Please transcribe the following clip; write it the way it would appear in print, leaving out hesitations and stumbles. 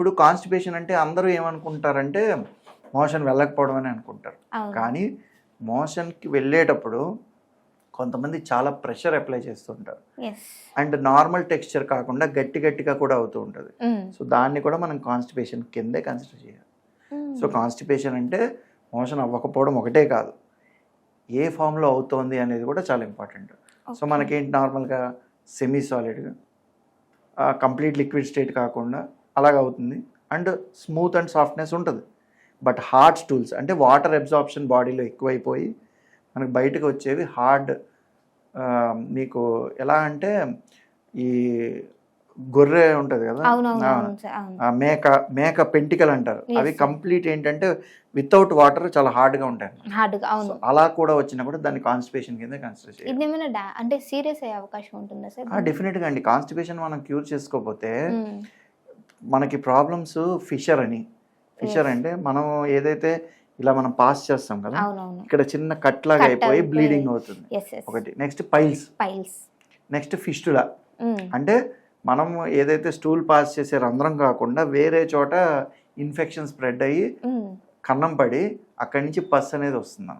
ఇప్పుడు కాన్స్టిపేషన్ అంటే అందరూ ఏమనుకుంటారంటే మోషన్ వెళ్ళకపోవడం అని అనుకుంటారు. కానీ మోషన్కి వెళ్ళేటప్పుడు కొంతమంది చాలా ప్రెషర్ అప్లై చేస్తుంటారు. అండ్ నార్మల్ టెక్స్చర్ కాకుండా గట్టిగా కూడా అవుతూ ఉంటుంది. సో దాన్ని కూడా మనం కాన్స్టిపేషన్ కిందే కన్సిడర్ చేయాలి. సో కాన్స్టిపేషన్ అంటే మోషన్ అవ్వకపోవడం ఒకటే కాదు, ఏ ఫామ్లో అవుతోంది అనేది కూడా చాలా ఇంపార్టెంట్. సో మనకేంటి నార్మల్గా సెమీ సాలిడ్గా కంప్లీట్ లిక్విడ్ స్టేట్ కాకుండా అలాగ అవుతుంది. అండ్ స్మూత్ అండ్ సాఫ్ట్నెస్ ఉంటుంది. బట్ హార్డ్ స్టూల్స్ అంటే వాటర్ అబ్జార్ప్షన్ బాడీలో ఎక్కువైపోయి మనకు బయటకు వచ్చేవి హార్డ్, మీకు ఎలా అంటే ఈ గొర్రె ఉంటుంది కదా, మేక పెంటికల్ అంటారు, అవి కంప్లీట్ ఏంటంటే వితౌట్ వాటర్ చాలా హార్డ్గా ఉంటాయి. అలా కూడా వచ్చినా కూడా దాన్ని కాన్స్టిపేషన్ కింద కన్సిడర్ చేయాలి. అంటే సీరియస్ అయ్యే అవకాశం ఉంటుందా సార్? డెఫినెట్గా అండి. కాన్స్టిపేషన్ మనం క్యూర్ చేసుకోకపోతే మనకి ప్రాబ్లమ్స్ ఫిషర్ అంటే మనం ఏదైతే ఇలా మనం పాస్ చేస్తాం కదా, ఇక్కడ చిన్న కట్ లాగా అయిపోయి బ్లీడింగ్ అవుతుంది ఒకటి. నెక్స్ట్ పైల్స్, నెక్స్ట్ ఫిస్టులా అంటే మనం ఏదైతే స్టూల్ పాస్ చేసే రంధ్రం కాకుండా వేరే చోట ఇన్ఫెక్షన్ స్ప్రెడ్ అయ్యి కన్నం పడి అక్కడి నుంచి పస్ అనేది వస్తుంది.